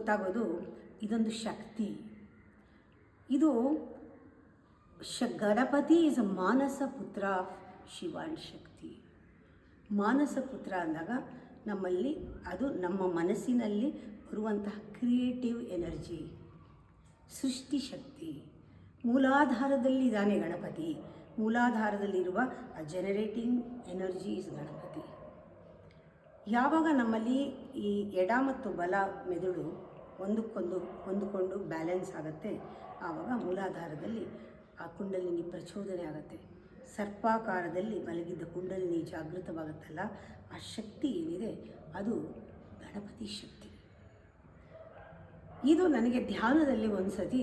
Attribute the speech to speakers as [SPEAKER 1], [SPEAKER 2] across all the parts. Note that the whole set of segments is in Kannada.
[SPEAKER 1] ಗೊತ್ತಾಗೋದು ಇದೊಂದು ಶಕ್ತಿ. ಇದು ಗಣಪತಿ ಇಸ್ ಅ ಮಾನಸ ಪುತ್ರ ಆಫ್ ಶಿವಾನ್ ಶಕ್ತಿ. ಮಾನಸ ಪುತ್ರ ಅಂದಾಗ ನಮ್ಮಲ್ಲಿ ಅದು ನಮ್ಮ ಮನಸ್ಸಿನಲ್ಲಿ ಬರುವಂತಹ ಕ್ರಿಯೇಟಿವ್ ಎನರ್ಜಿ, ಸೃಷ್ಟಿ ಶಕ್ತಿ. ಮೂಲಾಧಾರದಲ್ಲಿ ಇದ್ದಾನೆ ಗಣಪತಿ. ಮೂಲಾಧಾರದಲ್ಲಿರುವ ಆ ಜನರೇಟಿಂಗ್ ಎನರ್ಜಿ ಇಸ್ ಗಣಪತಿ. ಯಾವಾಗ ನಮ್ಮಲ್ಲಿ ಈ ಎಡ ಮತ್ತು ಬಲ ಮೆದುಳು ಒಂದಕ್ಕೊಂದು ಹೊಂದಿಕೊಂಡು ಬ್ಯಾಲೆನ್ಸ್ ಆಗುತ್ತೆ, ಆವಾಗ ಮೂಲಾಧಾರದಲ್ಲಿ ಆ ಕುಂಡಲಿನಿ ಪ್ರಚೋದನೆ ಆಗುತ್ತೆ. ಸರ್ಪಾಕಾರದಲ್ಲಿ ಮಲಗಿದ್ದ ಕುಂಡಲಿನಿ ಜಾಗೃತವಾಗುತ್ತಲ್ಲ, ಆ ಶಕ್ತಿ ಏನಿದೆ ಅದು ಗಣಪತಿ ಶಕ್ತಿ. ಇದು ನನಗೆ ಧ್ಯಾನದಲ್ಲಿ ಒಂದು ಸತಿ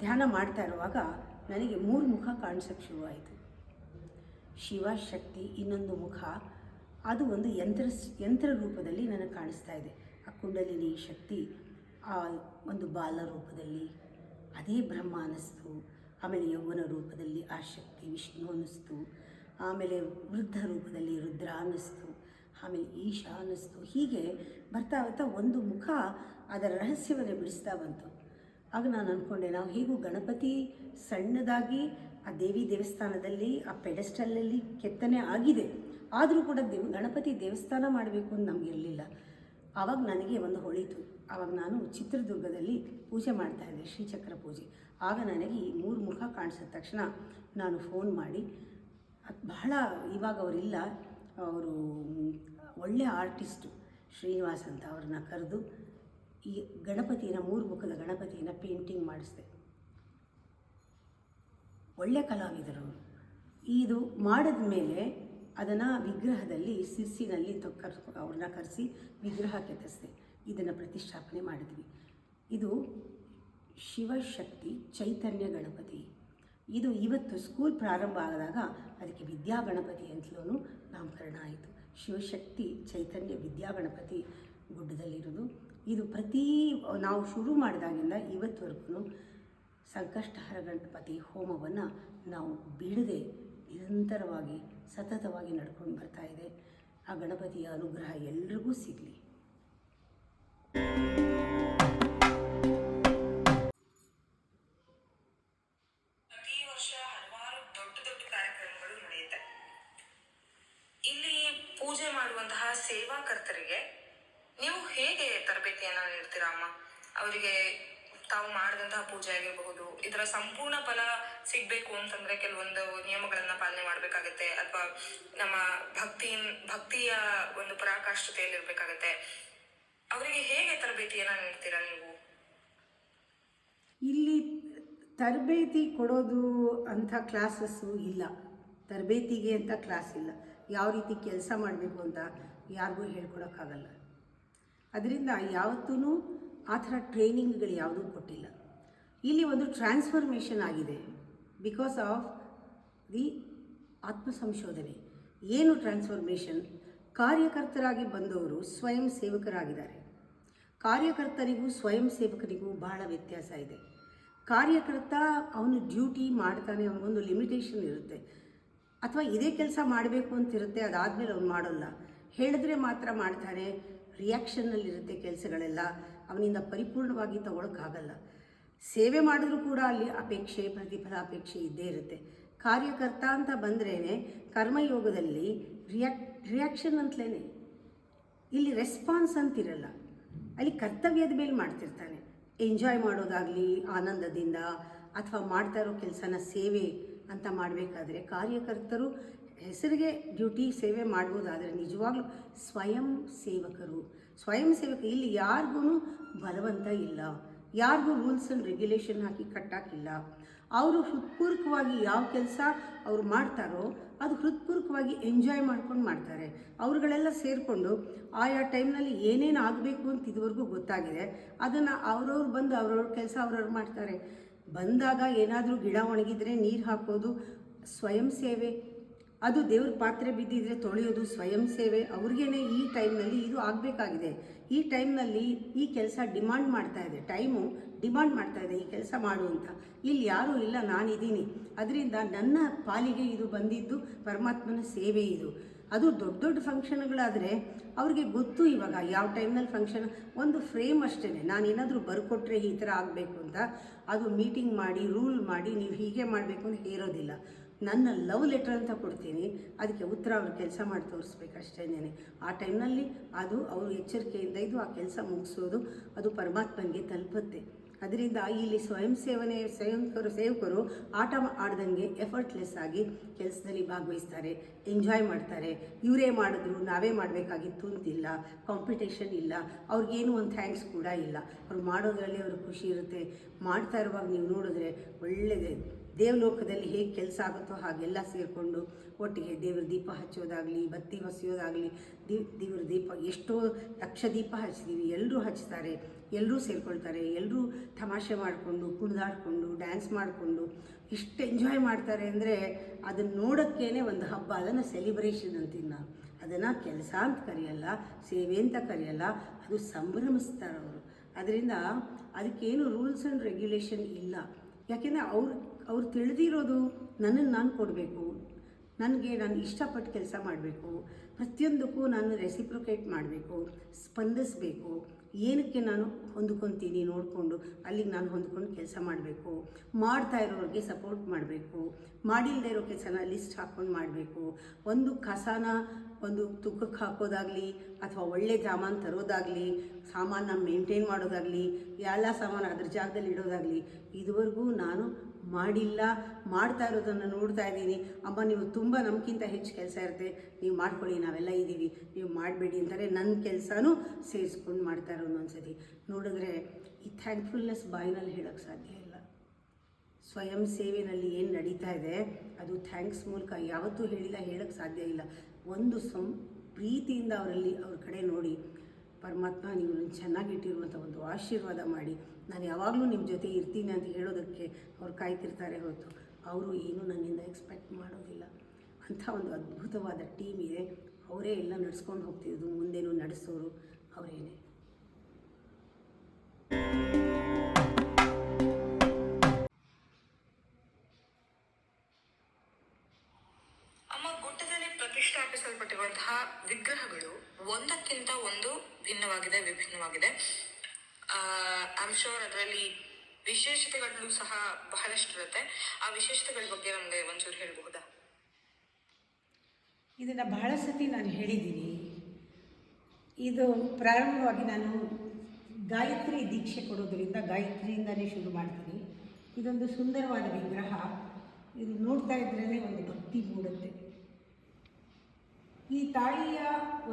[SPEAKER 1] ಧ್ಯಾನ ಮಾಡ್ತಾ ಇರುವಾಗ ನನಗೆ 3 ಮುಖ ಕಾಣಿಸೋಕ್ಕೆ ಶುರುವಾಯಿತು. ಶಿವಶಕ್ತಿ ಇನ್ನೊಂದು ಮುಖ, ಅದು ಒಂದು ಯಂತ್ರ ರೂಪದಲ್ಲಿ ನನಗೆ ಕಾಣಿಸ್ತಾ ಇದೆ. ಆ ಕುಂಡಲಿನಿ ಶಕ್ತಿ ಆ ಒಂದು ಬಾಲ ರೂಪದಲ್ಲಿ ಅದೇ ಬ್ರಹ್ಮ ಅನ್ನಿಸ್ತು. ಆಮೇಲೆ ಯೌವನ ರೂಪದಲ್ಲಿ ಆ ಶಕ್ತಿ ವಿಷ್ಣು ಅನ್ನಿಸ್ತು. ಆಮೇಲೆ ವೃದ್ಧ ರೂಪದಲ್ಲಿ ರುದ್ರ ಅನ್ನಿಸ್ತು. ಆಮೇಲೆ ಈಶಾ ಅನ್ನಿಸ್ತು. ಹೀಗೆ ಬರ್ತಾ ಬರ್ತಾ ಒಂದು ಮುಖ ಅದರ ರಹಸ್ಯವನ್ನು ಬಿಡಿಸ್ತಾ ಬಂತು. ಆಗ ನಾನು ಅಂದ್ಕೊಂಡೆ, ನಾವು ಹೇಗೂ ಗಣಪತಿ ಸಣ್ಣದಾಗಿ ಆ ದೇವಿ ದೇವಸ್ಥಾನದಲ್ಲಿ ಆ ಪೆಡೆಸ್ಟಲಲ್ಲಿ ಕೆತ್ತನೆ ಆಗಿದೆ, ಆದರೂ ಕೂಡ ಗಣಪತಿ ದೇವಸ್ಥಾನ ಮಾಡಬೇಕು ಅಂತ ನಮಗಿರಲಿಲ್ಲ. ಆವಾಗ ನನಗೆ ಒಂದು ಹೊಳಿತು. ಆವಾಗ ನಾನು ಚಿತ್ರದುರ್ಗದಲ್ಲಿ ಪೂಜೆ ಮಾಡ್ತಾಯಿದ್ದೆ, ಶ್ರೀಚಕ್ರ ಪೂಜೆ. ಆಗ ನನಗೆ ಈ 3 ಮುಖ ಕಾಣಿಸಿದ ತಕ್ಷಣ ನಾನು ಫೋನ್ ಮಾಡಿ, ಬಹಳ ಇವಾಗ ಅವರಿಲ್ಲ, ಅವರು ಒಳ್ಳೆಯ ಆರ್ಟಿಸ್ಟು ಶ್ರೀನಿವಾಸ್ ಅಂತ, ಅವ್ರನ್ನ ಕರೆದು ಈ ಗಣಪತಿನ 3 ಮುಖದ ಗಣಪತಿಯನ್ನು ಪೇಂಟಿಂಗ್ ಮಾಡಿಸಿದೆ. ಒಳ್ಳೆಯ ಕಲಾವಿದರು ಅವರು. ಇದು ಮಾಡಿದ ಮೇಲೆ ಅದನ್ನು ವಿಗ್ರಹದಲ್ಲಿ ಸಿರ್ಸಿನಲ್ಲಿ ಅವ್ರನ್ನ ಕರೆಸಿ ವಿಗ್ರಹ ಕೆತ್ತಿಸಿದೆ. ಇದನ್ನು ಪ್ರತಿಷ್ಠಾಪನೆ ಮಾಡಿದ್ವಿ. ಇದು ಶಿವಶಕ್ತಿ ಚೈತನ್ಯ ಗಣಪತಿ. ಇದು ಇವತ್ತು ಸ್ಕೂಲ್ ಪ್ರಾರಂಭ ಆದಾಗ ಅದಕ್ಕೆ ವಿದ್ಯಾ ಗಣಪತಿ ಅಂತಲೂ ನಾಮಕರಣ ಆಯಿತು. ಶಿವಶಕ್ತಿ ಚೈತನ್ಯ ವಿದ್ಯಾ ಗಣಪತಿ ಗುಡ್ಡದಲ್ಲಿರೋದು. ಇದು ನಾವು ಶುರು ಮಾಡಿದಾಗಿಂದ ಇವತ್ತುವರೆಗೂ ಸಂಕಷ್ಟಹರ ಗಣಪತಿ ಹೋಮವನ್ನು ನಾವು ಬಿಡದೆ ನಿರಂತರವಾಗಿ ಸತತವಾಗಿ ನಡ್ಕೊಂಡು ಬರ್ತಾ ಇದೆ. ಆ ಗಣಪತಿಯ ಅನುಗ್ರಹ ಎಲ್ರಿಗೂ ಸಿಗಲಿ.
[SPEAKER 2] ಪ್ರತಿ ವರ್ಷ ಹಲವಾರು ದೊಡ್ಡ ದೊಡ್ಡ ಕಾರ್ಯಕ್ರಮಗಳು ನಡೆಯುತ್ತೆ. ಇಲ್ಲಿ ಪೂಜೆ ಮಾಡುವಂತಹ ಸೇವಾಕರ್ತರಿಗೆ ನೀವು ಹೇಗೆ ತರಬೇತಿಯನ್ನ ನೀಡ್ತೀರಾ ಅಮ್ಮ? ಅವರಿಗೆ ತಾವು ಮಾಡಿದಂತಹ ಪೂಜೆ ಆಗಿರಬಹುದು, ಇದರ ಸಂಪೂರ್ಣ ಫಲ ಸಿಗ್ಬೇಕು ಅಂತಂದ್ರೆ ಕೆಲವೊಂದು ನಿಯಮಗಳನ್ನ ಪಾಲನೆ ಮಾಡ್ಬೇಕಾಗತ್ತೆ, ಅಥವಾ ನಮ್ಮ ಭಕ್ತಿಯ ಒಂದು ಪರಾಕಾಷ್ಠತೆಯಲ್ಲಿ ಇರ್ಬೇಕಾಗತ್ತೆ. ಅವರಿಗೆ ಹೇಗೆ ತರಬೇತಿಯನ್ನ ನೀಡ್ತೀರಾ ನೀವು?
[SPEAKER 1] ಇಲ್ಲಿ ತರಬೇತಿ ಕೊಡೋದು ಅಂಥ ಕ್ಲಾಸಸ್ಸು ಇಲ್ಲ. ತರಬೇತಿಗೆ ಅಂತ ಕ್ಲಾಸ್ ಇಲ್ಲ. ಯಾವ ರೀತಿ ಕೆಲಸ ಮಾಡಬೇಕು ಅಂತ ಯಾರಿಗೂ ಹೇಳ್ಕೊಡೋಕ್ಕಾಗಲ್ಲ. ಅದರಿಂದ ಯಾವತ್ತೂ ಆ ಥರ ಟ್ರೈನಿಂಗ್ಗಳು ಯಾವುದೂ ಕೊಟ್ಟಿಲ್ಲ. ಇಲ್ಲಿ ಒಂದು ಟ್ರಾನ್ಸ್ಫರ್ಮೇಷನ್ ಆಗಿದೆ ಬಿಕಾಸ್ ಆಫ್ ದಿ ಆತ್ಮಸಂಶೋಧನೆ. ಏನು ಟ್ರಾನ್ಸ್ಫರ್ಮೇಷನ್? ಕಾರ್ಯಕರ್ತರಾಗಿ ಬಂದವರು ಸ್ವಯಂ ಸೇವಕರಾಗಿದ್ದಾರೆ. ಕಾರ್ಯಕರ್ತರಿಗೂ ಸ್ವಯಂ ಸೇವಕರಿಗೂ ಬಹಳ ವ್ಯತ್ಯಾಸ ಇದೆ. ಕಾರ್ಯಕರ್ತ ಅವನು ಡ್ಯೂಟಿ ಮಾಡ್ತಾನೆ, ಅವನಿಗೊಂದು ಲಿಮಿಟೇಷನ್ ಇರುತ್ತೆ, ಅಥವಾ ಇದೇ ಕೆಲಸ ಮಾಡಬೇಕು ಅಂತಿರುತ್ತೆ, ಅದಾದಮೇಲೆ ಅವನು ಮಾಡೋಲ್ಲ. ಹೇಳಿದ್ರೆ ಮಾತ್ರ ಮಾಡ್ತಾನೆ, ರಿಯಾಕ್ಷನ್ನಲ್ಲಿರುತ್ತೆ ಕೆಲಸಗಳೆಲ್ಲ, ಅವನಿಂದ ಪರಿಪೂರ್ಣವಾಗಿ ತಗೊಳ್ಳೋಕ್ಕಾಗಲ್ಲ. ಸೇವೆ ಮಾಡಿದ್ರೂ ಕೂಡ ಅಲ್ಲಿ ಅಪೇಕ್ಷೆ, ಪ್ರತಿಫಲಾಪೇಕ್ಷೆ ಇದ್ದೇ ಇರುತ್ತೆ. ಕಾರ್ಯಕರ್ತ ಅಂತ ಬಂದ್ರೇ ಕರ್ಮಯೋಗದಲ್ಲಿ ರಿಯಾಕ್ಷನ್ ಅಂತಲೇ, ಇಲ್ಲಿ ರೆಸ್ಪಾನ್ಸ್ ಅಂತಿರಲ್ಲ. ಅಲ್ಲಿ ಕರ್ತವ್ಯದ ಮೇಲೆ ಮಾಡ್ತಿರ್ತಾನೆ. ಎಂಜಾಯ್ ಮಾಡೋದಾಗಲಿ ಆನಂದದಿಂದ, ಅಥವಾ ಮಾಡ್ತಾ ಇರೋ ಕೆಲಸನ ಸೇವೆ ಅಂತ ಮಾಡಬೇಕಾದ್ರೆ ಕಾರ್ಯಕರ್ತರು ಹೆಸರಿಗೆ ಡ್ಯೂಟಿ ಸೇವೆ ಮಾಡ್ಬೋದಾದರೆ ನಿಜವಾಗ್ಲೂ ಸ್ವಯಂ ಸೇವಕರು. ಇಲ್ಲಿ ಯಾರಿಗೂ ಬಲವಂತ ಇಲ್ಲ, ಯಾರಿಗೂ ರೂಲ್ಸ್ ಆ್ಯಂಡ್ ರೆಗ್ಯುಲೇಷನ್ ಹಾಕಿ ಕಟ್ಟಾಕಿಲ್ಲ. ಅವರು ಹೃತ್ಪೂರ್ವಕವಾಗಿ ಯಾವ ಕೆಲಸ ಅವ್ರು ಮಾಡ್ತಾರೋ ಅದು ಹೃತ್ಪೂರ್ವಕವಾಗಿ ಎಂಜಾಯ್ ಮಾಡ್ಕೊಂಡು ಮಾಡ್ತಾರೆ. ಅವ್ರುಗಳೆಲ್ಲ ಸೇರಿಕೊಂಡು ಆಯಾ ಟೈಮ್ನಲ್ಲಿ ಏನೇನು ಆಗಬೇಕು ಅಂತ ಇದುವರೆಗೂ ಗೊತ್ತಾಗಿದೆ, ಅದನ್ನು ಅವ್ರವ್ರು ಬಂದು ಅವ್ರವ್ರ ಕೆಲಸ ಅವ್ರವ್ರು ಮಾಡ್ತಾರೆ. ಬಂದಾಗ ಏನಾದರೂ ಗಿಡ ಒಣಗಿದ್ರೆ ನೀರು ಹಾಕೋದು ಸ್ವಯಂ ಸೇವೆ, ಅದು ದೇವ್ರ ಪಾತ್ರೆ ಬಿದ್ದಿದ್ರೆ ತೊಳೆಯೋದು ಸ್ವಯಂ ಸೇವೆ. ಅವ್ರಿಗೇನೆ ಈ ಟೈಮ್ನಲ್ಲಿ ಇದು ಆಗಬೇಕಾಗಿದೆ, ಈ ಟೈಮ್ನಲ್ಲಿ ಈ ಕೆಲಸ ಡಿಮಾಂಡ್ ಮಾಡ್ತಾ ಇದೆ, ಟೈಮು ಡಿಮಾಂಡ್ ಮಾಡ್ತಾ ಇದೆ ಈ ಕೆಲಸ ಮಾಡು ಅಂತ. ಇಲ್ಲಿ ಯಾರೂ ಇಲ್ಲ, ನಾನಿದ್ದೀನಿ, ಅದರಿಂದ ನನ್ನ ಪಾಲಿಗೆ ಇದು ಬಂದಿದ್ದು ಪರಮಾತ್ಮನ ಸೇವೆ. ಇದು ಅದು ದೊಡ್ಡ ದೊಡ್ಡ ಫಂಕ್ಷನ್ಗಳಾದರೆ ಅವ್ರಿಗೆ ಗೊತ್ತು ಇವಾಗ ಯಾವ ಟೈಮ್ನಲ್ಲಿ ಫಂಕ್ಷನ್, ಒಂದು ಫ್ರೇಮ್ ಅಷ್ಟೇ. ನಾನು ಏನಾದರೂ ಬರ್ಕೊಟ್ರೆ ಈ ಥರ ಆಗಬೇಕು ಅಂತ ಅದು ಮೀಟಿಂಗ್ ಮಾಡಿ ರೂಲ್ ಮಾಡಿ ನೀವು ಹೀಗೆ ಮಾಡಬೇಕು ಅಂತ ಹೇರೋದಿಲ್ಲ. ನನ್ನ ಲವ್ ಲೆಟರ್ ಅಂತ ಕೊಡ್ತೀನಿ, ಅದಕ್ಕೆ ಉತ್ತರ ಅವ್ರು ಕೆಲಸ ಮಾಡಿ ತೋರಿಸ್ಬೇಕು ಅಷ್ಟೇನೆ. ಆ ಟೈಮ್ನಲ್ಲಿ ಅದು ಅವರು ಎಚ್ಚರಿಕೆಯಿಂದ ಇದು ಆ ಕೆಲಸ ಮುಗಿಸೋದು, ಅದು ಪರಮಾತ್ಮನಿಗೆ ತಲುಪುತ್ತೆ. ಅದರಿಂದ ಇಲ್ಲಿ ಸೇವಕರು ಆಟ ಆಡ್ದಂಗೆ ಎಫರ್ಟ್ಲೆಸ್ ಆಗಿ ಕೆಲಸದಲ್ಲಿ ಭಾಗವಹಿಸ್ತಾರೆ, ಎಂಜಾಯ್ ಮಾಡ್ತಾರೆ. ಇವರೇ ಮಾಡಿದ್ರು ನಾವೇ ಮಾಡಬೇಕಾಗಿತ್ತು ಅಂತಿಲ್ಲ, ಕಾಂಪಿಟೇಷನ್ ಇಲ್ಲ, ಅವ್ರಿಗೇನು ಒಂದು ಥ್ಯಾಂಕ್ಸ್ ಕೂಡ ಇಲ್ಲ. ಅವ್ರು ಮಾಡೋದ್ರಲ್ಲಿ ಅವ್ರಿಗೆ ಖುಷಿ ಇರುತ್ತೆ. ಮಾಡ್ತಾ ಇರುವಾಗ ನೀವು ನೋಡಿದ್ರೆ ಒಳ್ಳೆಯದೇ, ದೇವಲೋಕದಲ್ಲಿ ಹೇಗೆ ಕೆಲಸ ಆಗುತ್ತೋ ಹಾಗೆಲ್ಲ ಸೇರಿಕೊಂಡು ಒಟ್ಟಿಗೆ ದೇವ್ರ ದೀಪ ಹಚ್ಚೋದಾಗಲಿ, ಬತ್ತಿ ಹೊಸೆಯೋದಾಗಲಿ, ದೇವ್ರ ದೀಪ ಎಷ್ಟೋ ಲಕ್ಷ ದೀಪ ಹಚ್ತೀವಿ, ಎಲ್ಲರೂ ಹಚ್ತಾರೆ, ಎಲ್ಲರೂ ಸೇರಿಕೊಳ್ತಾರೆ, ಎಲ್ಲರೂ ತಮಾಷೆ ಮಾಡಿಕೊಂಡು ಕುಣಿದಾಡಿಕೊಂಡು ಡ್ಯಾನ್ಸ್ ಮಾಡಿಕೊಂಡು ಇಷ್ಟು ಎಂಜಾಯ್ ಮಾಡ್ತಾರೆ ಅಂದರೆ ಅದನ್ನು ನೋಡೋಕ್ಕೇ ಒಂದು ಹಬ್ಬ. ಅದನ್ನು ಸೆಲಿಬ್ರೇಷನ್ ಅಂತೀನಿ ನಾನು. ಅದನ್ನು ಕೆಲಸ ಅಂತ ಕರೆಯಲ್ಲ, ಸೇವೆ ಅಂತ ಕರೆಯಲ್ಲ, ಅದು ಸಂಭ್ರಮಿಸ್ತಾರೆ ಅವರು. ಅದರಿಂದ ಅದಕ್ಕೇನು ರೂಲ್ಸ್ ಆ್ಯಂಡ್ ರೆಗ್ಯುಲೇಷನ್ ಇಲ್ಲ. ಯಾಕೆಂದರೆ ಅವ್ರು ತಿಳಿದಿರೋದು ನನ್ನನ್ನು ನಾನು ಕೊಡಬೇಕು, ನನಗೆ ನಾನು ಇಷ್ಟಪಟ್ಟು ಕೆಲಸ ಮಾಡಬೇಕು, ಪ್ರತಿಯೊಂದಕ್ಕೂ ನಾನು ರೆಸಿಪ್ರೊಕೇಟ್ ಮಾಡಬೇಕು, ಸ್ಪಂದಿಸಬೇಕು. ಏನಕ್ಕೆ ನಾನು ಹೊಂದ್ಕೊತೀನಿ ನೋಡಿಕೊಂಡು ಅಲ್ಲಿಗೆ ನಾನು ಹೊಂದ್ಕೊಂಡು ಕೆಲಸ ಮಾಡಬೇಕು, ಮಾಡ್ತಾ ಇರೋರಿಗೆ ಸಪೋರ್ಟ್ ಮಾಡಬೇಕು, ಮಾಡಿಲ್ಲದೆ ಇರೋ ಕೆಲಸನ ಲಿಸ್ಟ್ ಹಾಕ್ಕೊಂಡು ಮಾಡಬೇಕು. ಒಂದು ಕಸನ ಒಂದು ತೂಕಕ್ಕೆ ಹಾಕೋದಾಗಲಿ ಅಥವಾ ಒಳ್ಳೆ ಸಾಮಾನು ತರೋದಾಗಲಿ, ಸಾಮಾನನ್ನ ಮೇಂಟೈನ್ ಮಾಡೋದಾಗಲಿ, ಎಲ್ಲ ಸಾಮಾನು ಅದ್ರ ಜಾಗದಲ್ಲಿ ಇಡೋದಾಗಲಿ ಇದುವರೆಗೂ ನಾನು ಮಾಡಿಲ್ಲ. ಮಾಡ್ತಾ ಇರೋದನ್ನು ನೋಡ್ತಾ ಇದ್ದೀನಿ. ಅಮ್ಮ ನೀವು ತುಂಬ ನಮಗಿಂತ ಹೆಚ್ಚು ಕೆಲಸ ಇರುತ್ತೆ, ನೀವು ಮಾಡ್ಕೊಳ್ಳಿ, ನಾವೆಲ್ಲ ಇದ್ದೀವಿ, ನೀವು ಮಾಡಬೇಡಿ ಅಂತಾರೆ. ನನ್ನ ಕೆಲಸನೂ ಸೇರಿಸ್ಕೊಂಡು ಮಾಡ್ತಾರೆ. ಒಂದೊಂದ್ಸತಿ ನೋಡಿದ್ರೆ ಈ ಥ್ಯಾಂಕ್ಫುಲ್ನೆಸ್ ಬಾಯಿನಲ್ಲಿ ಹೇಳೋಕ್ಕೆ ಸಾಧ್ಯ ಇಲ್ಲ. ಸ್ವಯಂ ಸೇವೆಯಲ್ಲಿ ಏನು ನಡೀತಾ ಇದೆ ಅದು ಥ್ಯಾಂಕ್ಸ್ ಮೂಲಕ ಯಾವತ್ತೂ ಹೇಳೋಕ್ಕೆ ಸಾಧ್ಯ ಇಲ್ಲ. ಒಂದು ಪ್ರೀತಿಯಿಂದ ಅವ್ರ ಕಡೆ ನೋಡಿ, ಪರಮಾತ್ಮ ನೀವು ಚೆನ್ನಾಗಿಟ್ಟಿರುವಂಥ ಒಂದು ಆಶೀರ್ವಾದ ಮಾಡಿ, ನಾನು ಯಾವಾಗಲೂ ನಿಮ್ಮ ಜೊತೆ ಇರ್ತೀನಿ ಅಂತ ಹೇಳೋದಕ್ಕೆ ಅವ್ರು ಕಾಯ್ತಿರ್ತಾರೆ ಹೊರತು ಅವರು ಏನೂ ನನ್ನಿಂದ ಎಕ್ಸ್ಪೆಕ್ಟ್ ಮಾಡೋದಿಲ್ಲ. ಅಂಥ ಒಂದು ಅದ್ಭುತವಾದ ಟೀಮ್ ಇದೆ. ಅವರೇ ಎಲ್ಲ ನಡೆಸ್ಕೊಂಡು ಹೋಗ್ತಿರೋದು, ಮುಂದೇನೂ ನಡೆಸೋರು ಅವರೇನೆ.
[SPEAKER 2] ಅಮ್ಮ, ಗುಡ್ಡದಲ್ಲಿ ಪ್ರತಿಷ್ಠಾಪಿಸಲ್ಪಟ್ಟಿರುವಂತಹ ವಿಗ್ರಹಗಳು ಒಂದಕ್ಕಿಂತ ಒಂದು ಭಿನ್ನವಾಗಿದೆ, ವಿಭಿನ್ನವಾಗಿದೆ. ಐ ಆಮ್ ಶೋರ್ ಅದರಲ್ಲಿ ವಿಶೇಷತೆಗಳು ಸಹ ಬಹಳಷ್ಟು ಇರುತ್ತೆ. ಆ ವಿಶೇಷತೆಗಳ ಬಗ್ಗೆ ನಮಗೆ ಒಂಚೂರು ಹೇಳಬಹುದಾ?
[SPEAKER 1] ಇದನ್ನು ಬಹಳ ಸತಿ ನಾನು ಹೇಳಿದ್ದೀನಿ. ಇದು ಪ್ರಾರಂಭವಾಗಿ ನಾನು ಗಾಯತ್ರಿ ದೀಕ್ಷೆ ಕೊಡೋದ್ರಿಂದ ಗಾಯತ್ರಿಯಿಂದಲೇ ಶುರು ಮಾಡ್ತೀನಿ. ಇದೊಂದು ಸುಂದರವಾದ ವಿಗ್ರಹ. ಇದು ನೋಡ್ತಾ ಇದ್ರೇ ಒಂದು ಭಕ್ತಿ ಮೂಡುತ್ತೆ. ಈ ತಾಯಿಯ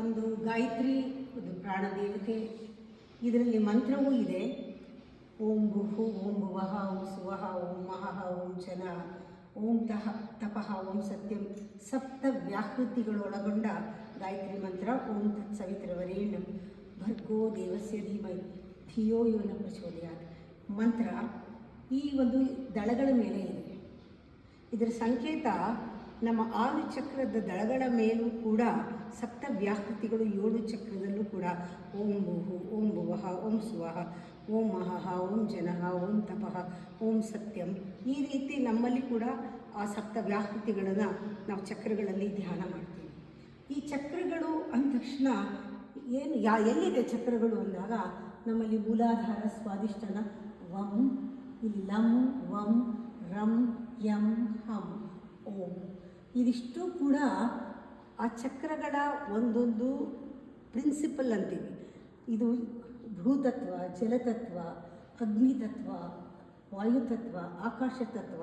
[SPEAKER 1] ಒಂದು ಗಾಯತ್ರಿ ಒಂದು ಪ್ರಾಣದೇವತೆ. ಇದರಲ್ಲಿ ಮಂತ್ರವೂ ಇದೆ. ಓಂ ಭುಹು, ಓಂ ಭುವಃ, ಓಂ ಸುವಃ, ಓಂ ಮಹಃ, ಓಂ ಚನ, ಓಂ ತಪಃ, ಓಂ ಸತ್ಯಂ, ಸಪ್ತ ವ್ಯಾಹೃತಿಗಳೊಳಗೊಂಡ ಗಾಯತ್ರಿ ಮಂತ್ರ. ಓಂ ತತ್ಸವಿತೃವರೇಣ್ಯಂ ಭರ್ಗೋ ದೇವಸ್ಯ ಧೀಮಹಿ ಧಿಯೋ ಯೋ ನ ಪ್ರಚೋದಯಾತ್ ಮಂತ್ರ ಈ ಒಂದು ದಳಗಳ ಮೇಲೆ ಇದೆ. ಇದರ ಸಂಕೇತ ನಮ್ಮ 6 ಚಕ್ರದ ದಳಗಳ ಮೇಲೂ ಕೂಡ ಸಪ್ತ ವ್ಯಾಹೃತಿಗಳು 7 ಚಕ್ರದಲ್ಲೂ ಕೂಡ ಓಂ ಭುಹು, ಓಂ ಭುವಃ, ಓಂ ಸುವಃ, ಓಂ ಮಹಃ, ಓಂ ಜನಃ, ಓಂ ತಪಃ, ಓಂ ಸತ್ಯಂ, ಈ ರೀತಿ ನಮ್ಮಲ್ಲಿ ಕೂಡ ಆ ಸಪ್ತ ವ್ಯಾಹೃತಿಗಳನ್ನು ನಾವು ಚಕ್ರಗಳಲ್ಲಿ ಧ್ಯಾನ ಮಾಡ್ತೀವಿ. ಈ ಚಕ್ರಗಳು ಅಂದ ತಕ್ಷಣ ಏನು ಎಲ್ಲಿದೆ ಚಕ್ರಗಳು ಅಂದಾಗ ನಮ್ಮಲ್ಲಿ ಮೂಲಾಧಾರ ಸ್ವಾದಿಷ್ಟನ ವಂ, ಇಲ್ಲಿ ಲಂ, ವಂ, ರಂ, ಯಂ, ಹಂ, ಓಂ. ಇದಿಷ್ಟು ಕೂಡ ಆ ಚಕ್ರಗಳ ಒಂದೊಂದು ಪ್ರಿನ್ಸಿಪಲ್ ಅಂತೀವಿ. ಇದು ಭೂತತ್ವ, ಜಲತತ್ವ, ಅಗ್ನಿತತ್ವ, ವಾಯುತತ್ವ, ಆಕಾಶತತ್ವ,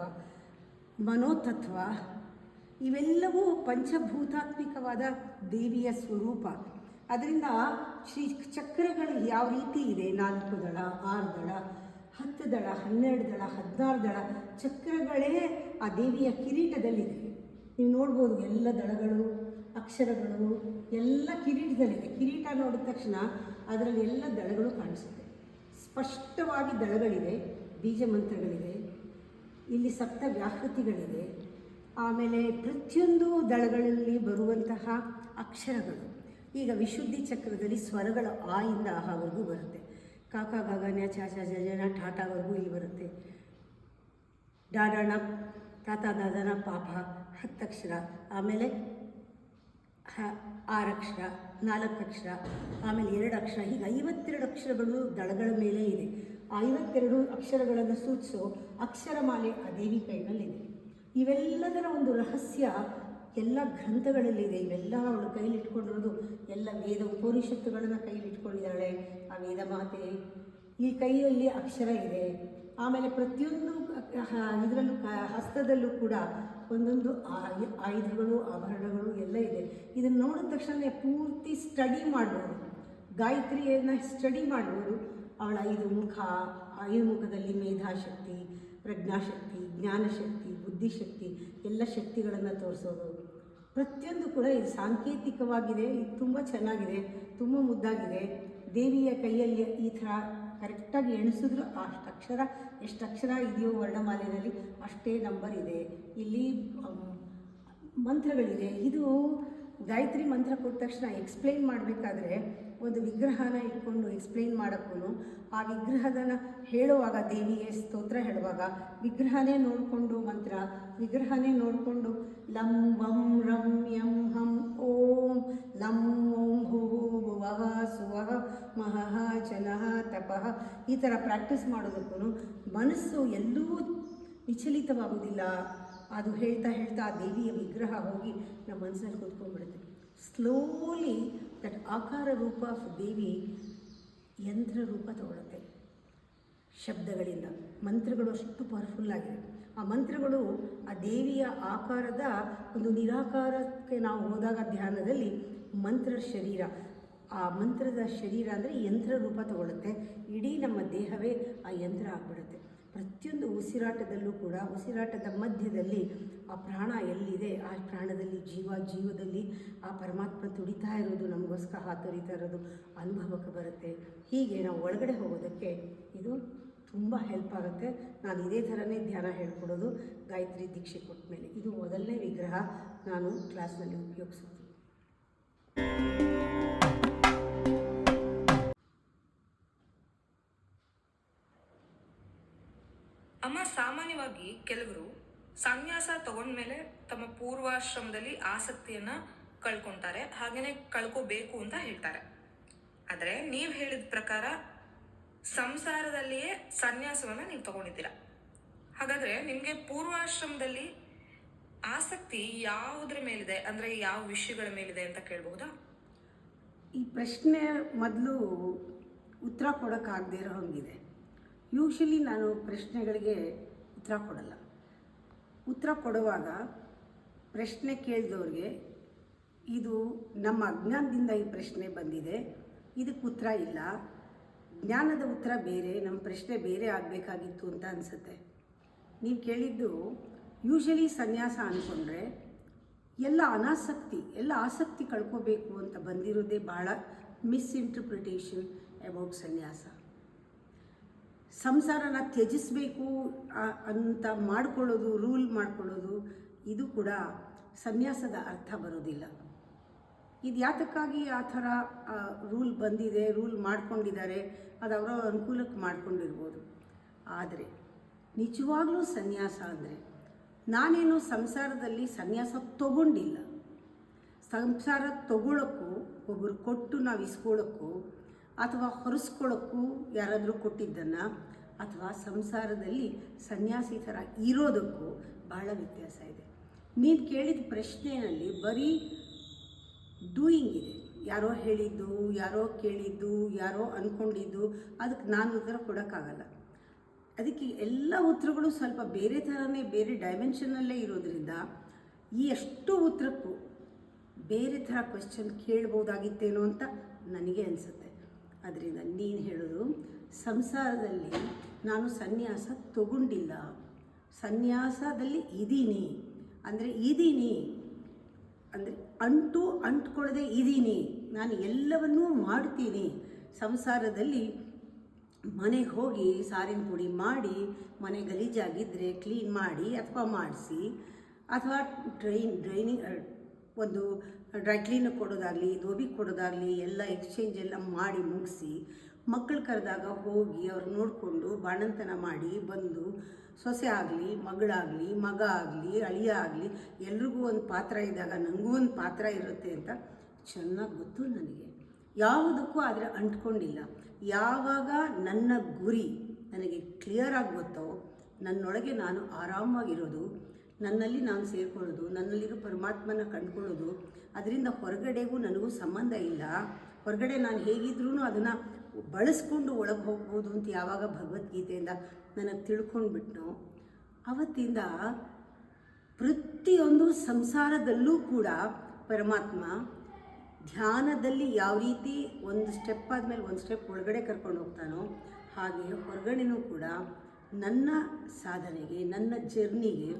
[SPEAKER 1] ಮನೋತತ್ವ, ಇವೆಲ್ಲವೂ ಪಂಚಭೂತಾತ್ಮಿಕವಾದ ದೇವಿಯ ಸ್ವರೂಪ. ಅದರಿಂದ ಚಕ್ರಗಳು ಯಾವ ರೀತಿ ಇದೆ, 4 ದಳ, 6 ದಳ, 10 ದಳ, 12 ದಳ, 16 ದಳ ಚಕ್ರಗಳೇ ಆ ದೇವಿಯ ಕಿರೀಟದಲ್ಲಿದೆ. ನೀವು ನೋಡ್ಬೋದು ಎಲ್ಲ ದಳಗಳು, ಅಕ್ಷರಗಳು ಎಲ್ಲ ಕಿರೀಟದಲ್ಲಿದೆ. ಕಿರೀಟ ನೋಡಿದ ತಕ್ಷಣ ಅದರಲ್ಲಿ ಎಲ್ಲ ದಳಗಳು ಕಾಣಿಸುತ್ತೆ. ಸ್ಪಷ್ಟವಾಗಿ ದಳಗಳಿದೆ, ಬೀಜ ಮಂತ್ರಗಳಿದೆ, ಇಲ್ಲಿ ಸಪ್ತ ವ್ಯಾಹೃತಿಗಳಿದೆ. ಆಮೇಲೆ ಪ್ರತಿಯೊಂದು ದಳಗಳಲ್ಲಿ ಬರುವಂತಹ ಅಕ್ಷರಗಳು. ಈಗ ವಿಶುದ್ಧಿ ಚಕ್ರದಲ್ಲಿ ಸ್ವರಗಳ ಆ ಇಂದ ಆಹವರೆಗೂ ಬರುತ್ತೆ. ಕಾಕ ಗಗನ ಚ ಚ ಜನ ಟಾಟಾವರೆಗೂ ಇಲ್ಲಿ ಬರುತ್ತೆ. ಡಾಡಣ ತಾತ ದಾದನ ಪಾಪ 10 ಅಕ್ಷರ. ಆಮೇಲೆ 6 ಅಕ್ಷರ, 4 ಅಕ್ಷರ, ಆಮೇಲೆ 2 ಅಕ್ಷರ, ಹೀಗೆ 52 ಅಕ್ಷರಗಳು ದಳಗಳ ಮೇಲೆ ಇದೆ. ಆ 52 ಅಕ್ಷರಗಳನ್ನು ಸೂಚಿಸೋ ಅಕ್ಷರಮಾಲೆ ಆ ದೇವಿ ಕೈನಲ್ಲಿದೆ. ಇವೆಲ್ಲದರ ಒಂದು ರಹಸ್ಯ ಎಲ್ಲ ಗ್ರಂಥಗಳಲ್ಲಿದೆ. ಇವೆಲ್ಲ ಅವಳು ಕೈಲಿಟ್ಕೊಂಡಿರೋದು ಎಲ್ಲ ವೇದ ಉಪನಿಷತ್ತುಗಳನ್ನು ಕೈಲಿಟ್ಕೊಂಡಿದ್ದಾಳೆ ಆ ವೇದ ಮಾತೆ. ಈ ಕೈಯಲ್ಲಿ ಅಕ್ಷರ ಇದೆ. ಆಮೇಲೆ ಪ್ರತಿಯೊಂದು ಇದರಲ್ಲೂ ಹಸ್ತದಲ್ಲೂ ಕೂಡ ಒಂದೊಂದು ಆಯುಧಗಳು, ಆಭರಣಗಳು ಎಲ್ಲ ಇದೆ. ಇದನ್ನು ನೋಡಿದ ತಕ್ಷಣ ಪೂರ್ತಿ ಸ್ಟಡಿ ಮಾಡ್ಬೋದು, ಗಾಯತ್ರಿಯನ್ನು ಸ್ಟಡಿ ಮಾಡ್ಬೋದು. ಅವಳ 5 ಮುಖ, 5 ಮುಖದಲ್ಲಿ ಮೇಧಾಶಕ್ತಿ, ಪ್ರಜ್ಞಾಶಕ್ತಿ, ಜ್ಞಾನಶಕ್ತಿ, ಬುದ್ಧಿಶಕ್ತಿ ಎಲ್ಲ ಶಕ್ತಿಗಳನ್ನು ತೋರಿಸೋದು. ಪ್ರತಿಯೊಂದು ಕೂಡ ಇದು ಸಾಂಕೇತಿಕವಾಗಿದೆ. ಇದು ತುಂಬ ಚೆನ್ನಾಗಿದೆ, ತುಂಬ ಮುದ್ದಾಗಿದೆ. ದೇವಿಯ ಕೈಯಲ್ಲಿ ಈ ಥರ ಕರೆಕ್ಟಾಗಿ ಎಣಿಸಿದ್ರು ಎಷ್ಟು ಅಕ್ಷರ ಇದೆಯೋ ವರ್ಣಮಾಲೆಯಲ್ಲಿ ಅಷ್ಟೇ ನಂಬರ್ ಇದೆ. ಇಲ್ಲಿ ಮಂತ್ರಗಳಿದೆ. ಇದು ಗಾಯತ್ರಿ ಮಂತ್ರ ಕೊಟ್ಟ ತಕ್ಷಣ ಎಕ್ಸ್ಪ್ಲೈನ್ ಮಾಡಬೇಕಾದ್ರೆ ಒಂದು ವಿಗ್ರಹನ ಇಟ್ಕೊಂಡು ಎಕ್ಸ್ಪ್ಲೈನ್ ಮಾಡೋಕ್ಕೂ, ಆ ವಿಗ್ರಹದನ್ನು ಹೇಳುವಾಗ, ದೇವಿಗೆ ಸ್ತೋತ್ರ ಹೇಳುವಾಗ ವಿಗ್ರಹನೇ ನೋಡಿಕೊಂಡು ಮಂತ್ರ, ವಿಗ್ರಹನೇ ನೋಡಿಕೊಂಡು ಲಂ ವಂ ರಂ ಯಂ ಹಂ ಓಂ ಲಂ ಓಂ ಭುವಃ ಸುವಃ ಮಹಃ ಜನಃ ತಪಃ ಈ ಥರ ಪ್ರಾಕ್ಟೀಸ್ ಮಾಡೋದಕ್ಕೂ ಮನಸ್ಸು ಎಲ್ಲೂ ವಿಚಲಿತವಾಗೋದಿಲ್ಲ. ಅದು ಹೇಳ್ತಾ ಹೇಳ್ತಾ ಆ ದೇವಿಯ ವಿಗ್ರಹ ಹೋಗಿ ನಮ್ಮ ಮನಸ್ಸಲ್ಲಿ ಕೂತ್ಕೊಂಡ್ಬಿಡುತ್ತೆ. ಸ್ಲೋಲಿ ದಟ್ ಆಕಾರ ರೂಪ ಆಫ್ ದೇವಿ ಯಂತ್ರ ರೂಪ ತಗೊಳುತ್ತೆ ಶಬ್ದಗಳಿಂದ. ಮಂತ್ರಗಳು ಅಷ್ಟು ಪವರ್ಫುಲ್ಲಾಗಿದೆ. ಆ ಮಂತ್ರಗಳು ಆ ದೇವಿಯ ಆಕಾರದ ಒಂದು ನಿರಾಕಾರಕ್ಕೆ ನಾವು ಹೋದಾಗ ಧ್ಯಾನದಲ್ಲಿ ಮಂತ್ರ ಶರೀರ, ಆ ಮಂತ್ರದ ಶರೀರ ಅಂದರೆ ಯಂತ್ರ ರೂಪ ತಗೊಳುತ್ತೆ. ಇಡೀ ನಮ್ಮ ದೇಹವೇ ಆ ಯಂತ್ರ ಆಗಿಬಿಡುತ್ತೆ. ಪ್ರತಿಯೊಂದು ಉಸಿರಾಟದಲ್ಲೂ ಕೂಡ ಉಸಿರಾಟದ ಮಧ್ಯದಲ್ಲಿ ಆ ಪ್ರಾಣ ಎಲ್ಲಿದೆ, ಆ ಪ್ರಾಣದಲ್ಲಿ ಜೀವದಲ್ಲಿ ಆ ಪರಮಾತ್ಮ ತುಡಿತಾ ಇರೋದು, ನಮಗೋಸ್ಕರ ಹಾತೊರಿತಾ ಇರೋದು ಅನುಭವಕ್ಕೆ ಬರುತ್ತೆ. ಹೀಗೆ ನಾವು ಒಳಗಡೆ ಹೋಗೋದಕ್ಕೆ ಇದು ತುಂಬ ಹೆಲ್ಪ್ ಆಗುತ್ತೆ. ನಾನು ಇದೇ ಥರನೇ ಧ್ಯಾನ ಹೇಳ್ಕೊಡೋದು ಗಾಯತ್ರಿ ದೀಕ್ಷೆ ಕೊಟ್ಟ ಮೇಲೆ. ಇದು ಮೊದಲನೇ ವಿಗ್ರಹ ನಾನು ಕ್ಲಾಸ್ನಲ್ಲಿ ಉಪಯೋಗಿಸೋದು.
[SPEAKER 2] ಅಮ್ಮ, ಸಾಮಾನ್ಯವಾಗಿ ಕೆಲವರು ಸನ್ಯಾಸ ತಗೊಂಡ್ಮೇಲೆ ತಮ್ಮ ಪೂರ್ವಾಶ್ರಮದಲ್ಲಿ ಆಸಕ್ತಿಯನ್ನ ಕಳ್ಕೊತಾರೆ, ಹಾಗೇನೆ ಕಳ್ಕೋಬೇಕು ಅಂತ ಹೇಳ್ತಾರೆ. ಆದರೆ ನೀವು ಹೇಳಿದ ಪ್ರಕಾರ ಸಂಸಾರದಲ್ಲಿಯೇ ಸನ್ಯಾಸವನ್ನ ನೀವು ತಗೊಂಡಿದ್ದೀರಾ. ಹಾಗಾದ್ರೆ ನಿಮಗೆ ಪೂರ್ವಾಶ್ರಮದಲ್ಲಿ ಆಸಕ್ತಿ ಯಾವುದ್ರ ಮೇಲಿದೆ, ಅಂದ್ರೆ ಯಾವ ವಿಷಯಗಳ ಮೇಲಿದೆ ಅಂತ ಕೇಳಬಹುದಾ?
[SPEAKER 1] ಈ ಪ್ರಶ್ನೆ ಮೊದಲು ಉತ್ತರ ಕೊಡೋಕ್ಕಾಗದೇ ಇರೋ ಹಂಗಿದೆ. ಯೂಶ್ವಲಿ ನಾನು ಪ್ರಶ್ನೆಗಳಿಗೆ ಉತ್ತರ ಕೊಡಲ್ಲ. ಉತ್ತರ ಕೊಡುವಾಗ ಪ್ರಶ್ನೆ ಕೇಳಿದವ್ರಿಗೆ ಇದು ನಮ್ಮ ಅಜ್ಞಾನದಿಂದ ಈ ಪ್ರಶ್ನೆ ಬಂದಿದೆ, ಇದಕ್ಕೆ ಉತ್ತರ ಇಲ್ಲ, ಜ್ಞಾನದ ಉತ್ತರ ಬೇರೆ, ನಮ್ಮ ಪ್ರಶ್ನೆ ಬೇರೆ ಆಗಬೇಕಾಗಿತ್ತು ಅಂತ ಅನಿಸುತ್ತೆ. ನೀವು ಕೇಳಿದ್ದು ಯೂಶ್ವಲಿ ಸನ್ಯಾಸ ಅಂದ್ಕೊಂಡ್ರೆ ಎಲ್ಲ ಆಸಕ್ತಿ ಕಳ್ಕೋಬೇಕು ಅಂತ ಬಂದಿರೋದೇ ಭಾಳ ಮಿಸ್ಇಂಟರ್ಪ್ರಿಟೇಷನ್ ಅಬೌಟ್ ಸನ್ಯಾಸ. ಸಂಸಾರನ ತ್ಯಜಿಸಬೇಕು ಅಂತ ಮಾಡ್ಕೊಳ್ಳೋದು, ರೂಲ್ ಮಾಡ್ಕೊಳ್ಳೋದು, ಇದು ಕೂಡ ಸನ್ಯಾಸದ ಅರ್ಥ ಬರೋದಿಲ್ಲ. ಇದು ಯಾತಕ್ಕಾಗಿ ಆ ಥರ ರೂಲ್ ಬಂದಿದೆ, ರೂಲ್ ಮಾಡ್ಕೊಂಡಿದ್ದಾರೆ, ಅದು ಅವರ ಅನುಕೂಲಕ್ಕೆ ಮಾಡ್ಕೊಂಡಿರ್ಬೋದು. ಆದರೆ ನಿಜವಾಗ್ಲೂ ಸನ್ಯಾಸ ಅಂದರೆ, ನಾನೇನು ಸಂಸಾರದಲ್ಲಿ ಸನ್ಯಾಸ ತಗೊಂಡಿಲ್ಲ. ಸಂಸಾರ ತಗೊಳ್ಳೋಕ್ಕೂ, ಒಬ್ಬರು ಕೊಟ್ಟು ನಾವು ಇಸ್ಕೊಳ್ಳೋಕ್ಕೂ ಅಥವಾ ಹೊರಿಸ್ಕೊಳ್ಳೋಕ್ಕೂ ಯಾರಾದರೂ ಕೊಟ್ಟಿದ್ದನ್ನು, ಅಥವಾ ಸಂಸಾರದಲ್ಲಿ ಸನ್ಯಾಸಿ ಥರ ಇರೋದಕ್ಕೂ ಬಹಳ ವ್ಯತ್ಯಾಸ ಇದೆ. ನೀನು ಕೇಳಿದ ಪ್ರಶ್ನೆಯಲ್ಲಿ ಬರೀ ಡೂಯಿಂಗ್ ಇದೆ. ಯಾರೋ ಹೇಳಿದ್ದು, ಯಾರೋ ಕೇಳಿದ್ದು, ಯಾರೋ ಅಂದ್ಕೊಂಡಿದ್ದು, ಅದಕ್ಕೆ ನಾನು ಉತ್ತರ ಕೊಡೋಕ್ಕಾಗಲ್ಲ. ಅದಕ್ಕೆ ಎಲ್ಲ ಉತ್ತರಗಳು ಸ್ವಲ್ಪ ಬೇರೆ ಥರನೇ, ಬೇರೆ ಡೈಮೆನ್ಷನ್ನಲ್ಲೇ ಇರೋದ್ರಿಂದ ಈ ಅಷ್ಟು ಉತ್ತರಕ್ಕೂ ಬೇರೆ ಥರ ಕ್ವೆಶ್ಚನ್ ಕೇಳ್ಬೋದಾಗಿತ್ತೇನೋ ಅಂತ ನನಗೆ ಅನಿಸುತ್ತೆ. ಅದರಿಂದ ನೀನು ಹೇಳೋದು ಸಂಸಾರದಲ್ಲಿ ನಾನು ಸನ್ಯಾಸ ತಗೊಂಡಿಲ್ಲ, ಸನ್ಯಾಸದಲ್ಲಿ ಇದ್ದೀನಿ ಅಂದರೆ ಅಂಟ್ಕೊಳ್ಳದೆ ಇದ್ದೀನಿ, ನಾನು ಎಲ್ಲವನ್ನೂ ಮಾಡ್ತೀನಿ. ಸಂಸಾರದಲ್ಲಿ ಮನೆಗೆ ಹೋಗಿ ಸಾರಿನ ಪುಡಿ ಮಾಡಿ, ಮನೆ ಗಲೀಜಾಗಿದ್ದರೆ ಕ್ಲೀನ್ ಮಾಡಿ ಅಥವಾ ಮಾಡಿಸಿ, ಅಥವಾ ಡ್ರೈನಿಂಗ್ ಒಂದು ಡ್ರೈ ಕ್ಲೀನಿಗೆ ಕೊಡೋದಾಗಲಿ, ಧೋಬಿಗೆ ಕೊಡೋದಾಗಲಿ ಎಲ್ಲ ಎಕ್ಸ್ಚೇಂಜ್ ಎಲ್ಲ ಮಾಡಿ ಮುಗಿಸಿ ಮಕ್ಕಳು ಕರೆದಾಗ ಹೋಗಿ ಅವ್ರು ನೋಡಿಕೊಂಡು ಬಾಣಂತನ ಮಾಡಿ ಬಂದು ಸೊಸೆ ಆಗಲಿ ಮಗಳಾಗಲಿ ಮಗ ಆಗಲಿ ಅಳಿಯ ಆಗಲಿ ಎಲ್ರಿಗೂ ಒಂದು ಪಾತ್ರ ಇದ್ದಾಗ ನನಗೂ ಒಂದು ಪಾತ್ರ ಇರುತ್ತೆ ಅಂತ ಚೆನ್ನಾಗಿ ಗೊತ್ತು ನನಗೆ. ಯಾವುದಕ್ಕೂ ಆದರೆ ಅಂಟ್ಕೊಂಡಿಲ್ಲ. ಯಾವಾಗ ನನ್ನ ಗುರಿ ನನಗೆ ಕ್ಲಿಯರಾಗಿ ಗೊತ್ತೋ, ನನ್ನೊಳಗೆ ನಾನು ಆರಾಮಾಗಿರೋದು, ನನ್ನಲ್ಲಿ ನಾನು ಸೇರಿಕೊಳ್ಳೋದು, ನನ್ನಲ್ಲಿರೋ ಪರಮಾತ್ಮನ ಕಂಡುಕೊಳ್ಳೋದು, ಅದರಿಂದ ಹೊರಗಡೆಗೂ ನನಗೂ ಸಂಬಂಧ ಇಲ್ಲ. ಹೊರಗಡೆ ನಾನು ಹೇಗಿದ್ರೂ ಅದನ್ನು ಬಳಸ್ಕೊಂಡು ಒಳಗೆ ಹೋಗ್ಬೋದು ಅಂತ ಯಾವಾಗ ಭಗವದ್ಗೀತೆಯಿಂದ ನನಗೆ ತಿಳ್ಕೊಂಡ್ಬಿಟ್ನೋ, ಅವತ್ತಿಂದ ಪ್ರತಿಯೊಂದು ಸಂಸಾರದಲ್ಲೂ ಕೂಡ ಪರಮಾತ್ಮ ಧ್ಯಾನದಲ್ಲಿ ಯಾವ ರೀತಿ ಒಂದು ಸ್ಟೆಪ್ ಆದಮೇಲೆ ಒಂದು ಸ್ಟೆಪ್ ಒಳಗಡೆ ಕರ್ಕೊಂಡು ಹೋಗ್ತಾನೋ, ಹಾಗೆ ಹೊರಗಡೆನೂ ಕೂಡ ನನ್ನ ಸಾಧನೆಗೆ, ನನ್ನ ಜರ್ನಿಗೆ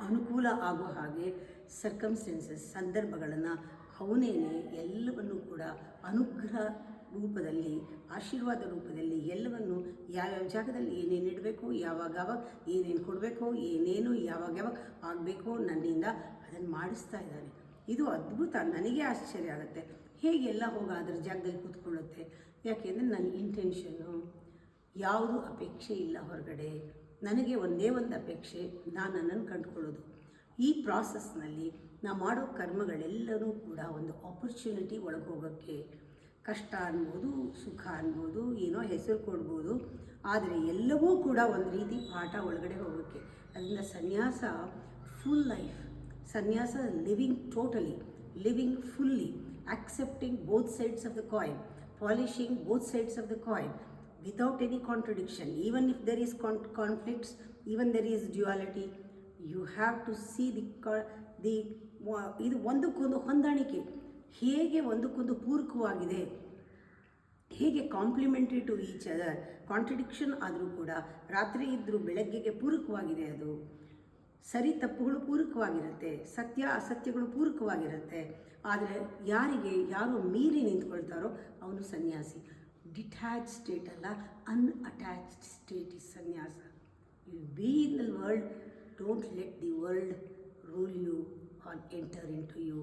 [SPEAKER 1] ಅನುಕೂಲ ಆಗೋ ಹಾಗೆ ಸರ್ಕಮ್ಸ್ಟೆನ್ಸಸ್, ಸಂದರ್ಭಗಳನ್ನು ಅವನೇನೆ ಎಲ್ಲವನ್ನು ಕೂಡ ಅನುಗ್ರಹ ರೂಪದಲ್ಲಿ, ಆಶೀರ್ವಾದ ರೂಪದಲ್ಲಿ ಎಲ್ಲವನ್ನು ಯಾವ್ಯಾವ ಜಾಗದಲ್ಲಿ ಏನೇನು ಇಡಬೇಕು, ಯಾವಾಗ ಏನೇನು ಕೊಡಬೇಕು, ಏನೇನು ಯಾವಾಗ ಆಗಬೇಕು ನನ್ನಿಂದ ಅದನ್ನು ಮಾಡಿಸ್ತಾ ಇದ್ದಾನೆ. ಇದು ಅದ್ಭುತ. ನನಗೆ ಆಶ್ಚರ್ಯ ಆಗುತ್ತೆ ಹೇಗೆಲ್ಲ ಹೋಗಿ ಅದ್ರ ಜಾಗದಲ್ಲಿ ಕೂತ್ಕೊಳ್ಳುತ್ತೆ. ಯಾಕೆಂದರೆ ನನ್ನ ಇಂಟೆನ್ಷನ್ನು ಯಾವುದೂ ಅಪೇಕ್ಷೆ ಇಲ್ಲ ಹೊರಗಡೆ. ನನಗೆ ಒಂದೇ ಒಂದು ಅಪೇಕ್ಷೆ, ನಾನು ನನ್ನನ್ನು ಕಂಡುಕೊಳ್ಳೋದು. ಈ ಪ್ರಾಸೆಸ್ನಲ್ಲಿ ನಾ ಮಾಡೋ ಕರ್ಮಗಳೆಲ್ಲವೂ ಕೂಡ ಒಂದು ಆಪರ್ಚುನಿಟಿ ಒಳಗೆ ಹೋಗೋಕ್ಕೆ. ಕಷ್ಟ ಅನ್ಬೋದು, ಸುಖ ಅನ್ಬೋದು, ಏನೋ ಹೆಸರು ಕೊಡ್ಬೋದು, ಆದರೆ ಎಲ್ಲವೂ ಕೂಡ ಒಂದು ರೀತಿ ಪಾಠ ಒಳಗಡೆ ಹೋಗೋಕ್ಕೆ. ಅದರಿಂದ ಸನ್ಯಾಸ ಫುಲ್ ಲೈಫ್, ಸನ್ಯಾಸ living totally, living fully, accepting both sides of the coin, polishing both sides of the coin without any contradiction. Even if there is conflicts, even there is duality, you have to see ಇದು ಒಂದಕ್ಕೊಂದು ಹೊಂದಾಣಿಕೆ ಹೇಗೆ ಒಂದಕ್ಕೊಂದು ಪೂರಕವಾಗಿದೆ, ಹೇಗೆ complementary to each other. Contradiction ಆದರೂ ಕೂಡ ರಾತ್ರಿ ಇದ್ದರೂ ಬೆಳಗ್ಗೆಗೆ ಪೂರಕವಾಗಿದೆ. ಅದು ಸರಿ ತಪ್ಪುಗಳು ಪೂರಕವಾಗಿರುತ್ತೆ, ಸತ್ಯ ಅಸತ್ಯಗಳು ಪೂರಕವಾಗಿರುತ್ತೆ. ಆದರೆ ಯಾರು ಮೀರಿ ನಿಂತ್ಕೊಳ್ತಾರೋ ಅವನು ಸನ್ಯಾಸಿ. ಡಿಟ್ಯಾಚ್ ಸ್ಟೇಟ್ ಅಲ್ಲ, ಅನ್ಅಟ್ಯಾಚ್ಡ್ ಸ್ಟೇಟ್ ಇಸ್ ಸನ್ಯಾಸ. You be in the world, don't let the world rule you or enter into you.